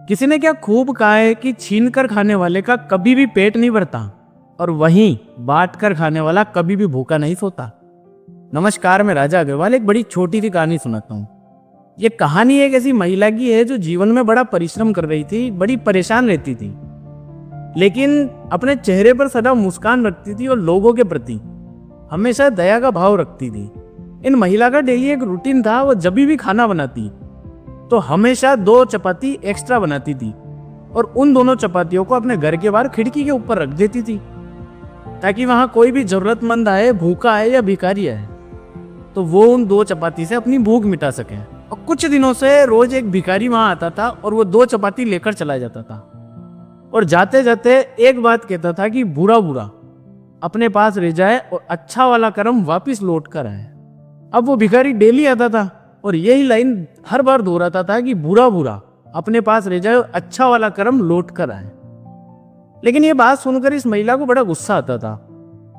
किसी ने क्या खूब कहा है कि छीन कर खाने वाले का कभी भी पेट नहीं भरता और वहीं बांट कर खाने वाला कभी भी भूखा नहीं सोता। नमस्कार, मैं राजा अग्रवाल एक बड़ी छोटी सी कहानी सुनाता हूँ। ये कहानी एक ऐसी महिला की है जो जीवन में बड़ा परिश्रम कर रही थी, बड़ी परेशान रहती थी, लेकिन अपने चेहरे पर सदा मुस्कान रखती थी और लोगों के प्रति हमेशा दया का भाव रखती थी। इन महिला का डेली एक रूटीन था। वो जब भी खाना बनाती तो हमेशा 2 चपाती एक्स्ट्रा बनाती थी और उन दोनों चपातियों को अपने घर के बाहर खिड़की के ऊपर रख देती थी, ताकि वहां कोई भी जरूरतमंद आए, भूखा आए या भिखारी आए तो वो उन 2 चपाती से अपनी भूख मिटा सके। और कुछ दिनों से रोज एक भिखारी वहां आता था और वो 2 चपाती लेकर चला जाता था और जाते जाते एक बात कहता था कि बुरा बुरा अपने पास रह जाए और अच्छा वाला कर्म वापिस लौट कर आए। अब वो भिखारी डेली आता था और यही लाइन हर बार दोहराता था कि बुरा बुरा अपने पास रह जाए और अच्छा वाला कर्म लौट कर आए। लेकिन ये बात सुनकर इस महिला को बड़ा गुस्सा आता था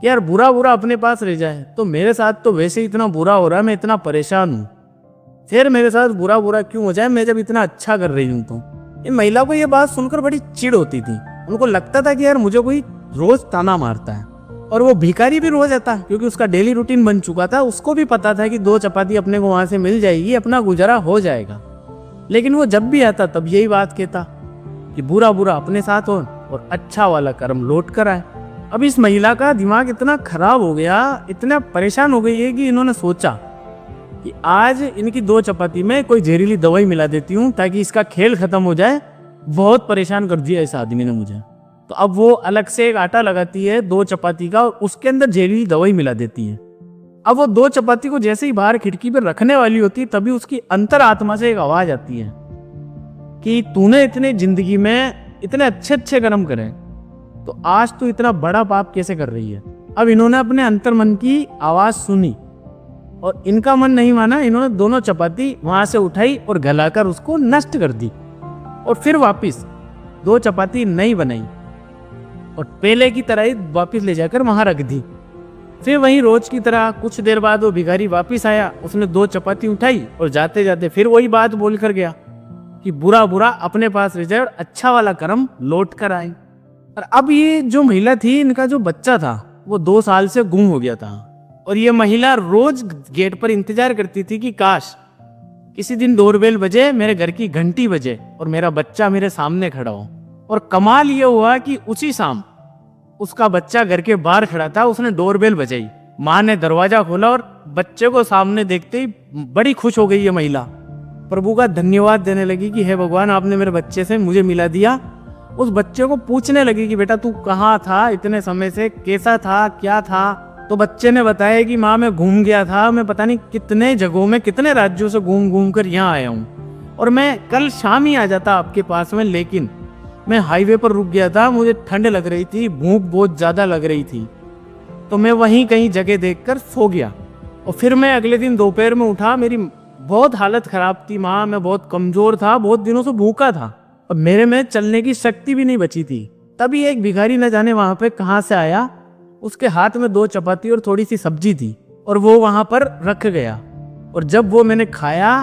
कि यार, बुरा बुरा अपने पास रह जाए तो मेरे साथ तो वैसे ही इतना बुरा हो रहा है, मैं इतना परेशान हूँ, फिर मेरे साथ बुरा बुरा क्यों हो जाए, मैं जब इतना अच्छा कर रही हूँ। तो इन महिला को ये बात सुनकर बड़ी चिढ़ होती थी। उनको लगता था कि यार मुझे कोई रोज ताना मारता है। और वो भिखारी भी रोज आता क्योंकि उसका डेली रूटीन बन चुका था। उसको भी पता था कि 2 चपाती अपने को वहां से मिल जाएगी, अपना गुजारा हो जाएगा। लेकिन वो जब भी आता तब यही बात कहता कि बुरा बुरा अपने साथ हो और अच्छा वाला कर्म लौट कर आए। अब इस महिला का दिमाग इतना खराब हो गया, इतना परेशान हो गई है कि इन्होंने सोचा कि आज इनकी 2 चपाती में कोई जहरीली दवाई मिला देती हूँ ताकि इसका खेल खत्म हो जाए। बहुत परेशान कर दिया इस आदमी ने मुझे। तो अब वो अलग से एक आटा लगाती है 2 चपाती का और उसके अंदर जहरीली दवाई मिला देती है। अब वो 2 चपाती को जैसे ही बाहर खिड़की पर रखने वाली होती है तभी उसकी अंतर आत्मा से एक आवाज आती है कि तूने इतने जिंदगी में इतने अच्छे अच्छे कर्म करे तो आज तू इतना बड़ा पाप कैसे कर रही है। अब इन्होंने अपने अंतर मन की आवाज सुनी और इनका मन नहीं माना। इन्होंने दोनों चपाती वहां से उठाई और गलाकर उसको नष्ट कर दी और फिर वापिस 2 चपाती नहीं बनाई और पहले की तरह ही वापिस ले जाकर वहां रख दी। फिर वहीं रोज की तरह कुछ देर बाद वो भिखारी वापिस आया, उसने 2 चपाती उठाई और जाते जाते फिर वही बात बोल कर गया कि बुरा बुरा अपने पास रह जाए और अच्छा वाला कर्म लौट कर आए। और अब ये जो महिला थी, इनका जो बच्चा था वो 2 साल से गुम हो गया था और ये महिला रोज गेट पर इंतजार करती थी कि काश किसी दिन डोरबेल बजे, मेरे घर की घंटी बजे और मेरा बच्चा मेरे सामने खड़ा हो। और कमाल ये हुआ कि उसी शाम उसका बच्चा घर के बाहर खड़ा था। उसने डोरबेल बजाई, माँ ने दरवाजा खोला और बच्चे को सामने देखते ही बड़ी खुश हो गई ये महिला। प्रभु का धन्यवाद देने लगी कि हे भगवान, आपने मेरे बच्चे से मुझे मिला दिया। उस बच्चे को पूछने लगी कि बेटा तू कहाँ था इतने समय से, कैसा था, क्या था। तो बच्चे ने बताया कि माँ मैं घूम गया था, मैं पता नहीं कितने जगहों में, कितने राज्यों से घूम घूम कर यहाँ आया हूँ और मैं कल शाम ही आ जाता आपके पास में, लेकिन मैं हाईवे पर रुक गया था, मुझे ठंड लग रही थी, भूख बहुत ज्यादा लग रही थी, तो मैं वहीं कहीं जगह देखकर सो गया। और फिर मैं अगले दिन दोपहर में उठा, मेरी बहुत हालत खराब थी माँ, मैं बहुत कमजोर था, बहुत दिनों से भूखा था और मेरे में चलने की शक्ति भी नहीं बची थी। तभी एक भिखारी न जाने वहां पे कहां से आया, उसके हाथ में 2 चपाती और थोड़ी सी सब्जी थी और वो वहां पर रख गया। और जब वो मैंने खाया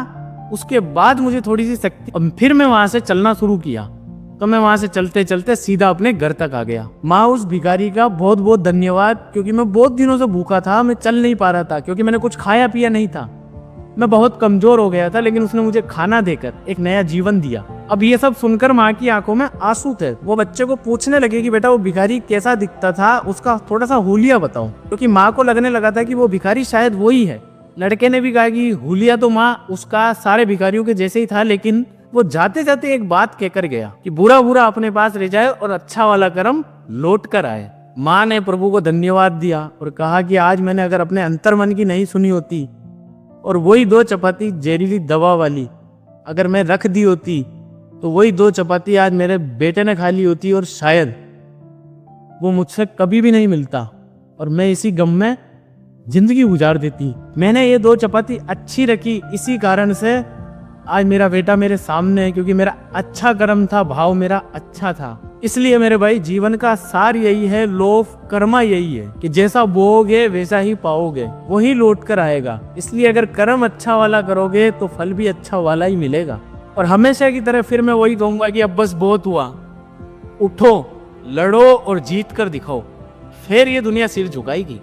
उसके बाद मुझे थोड़ी सी शक्ति, और फिर मैं वहां से चलना शुरू किया। तो मैं वहां से चलते चलते सीधा अपने घर तक आ गया। माँ, उस भिखारी का बहुत बहुत धन्यवाद, क्योंकि मैं बहुत दिनों से भूखा था, मैं चल नहीं पा रहा था क्योंकि मैंने कुछ खाया पिया नहीं था, मैं बहुत कमजोर हो गया था, लेकिन उसने मुझे खाना देकर एक नया जीवन दिया। अब ये सब सुनकर माँ की आंखों में आंसू थे। वो बच्चे को पूछने लगे कि बेटा वो भिखारी कैसा दिखता था, उसका थोड़ा सा हुलिया बताओ, क्योंकि माँ को लगने लगा था कि वो भिखारी शायद वो ही है। लड़के ने भी कहा कि हुलिया तो माँ उसका सारे भिखारियों के जैसे ही था, लेकिन वो जाते जाते एक बात कहकर गया कि बुरा बुरा अपने पास रह जाए और अच्छा वाला कर्म लौट कर आए। माँ ने प्रभु को धन्यवाद दिया और कहा कि आज मैंने अगर अपने अंतर मन की नहीं सुनी होती और वही 2 चपाती जहरीली दवा वाली अगर मैं रख दी होती तो वही 2 चपाती आज मेरे बेटे ने खा ली होती और शायद वो मुझसे कभी भी नहीं मिलता और मैं इसी गम में जिंदगी गुजार देती। मैंने ये 2 चपाती अच्छी रखी इसी कारण से आज मेरा बेटा मेरे सामने है, क्योंकि मेरा अच्छा कर्म था, भाव मेरा अच्छा था। इसलिए मेरे भाई, जीवन का सार यही है, लोभ कर्मा यही है कि जैसा बोओगे वैसा ही पाओगे, वही लौट कर आएगा। इसलिए अगर कर्म अच्छा वाला करोगे तो फल भी अच्छा वाला ही मिलेगा। और हमेशा की तरह फिर मैं वही कहूंगा कि अब बस बहुत हुआ, उठो, लड़ो और जीत कर दिखाओ, फिर ये दुनिया सिर झुकाएगी।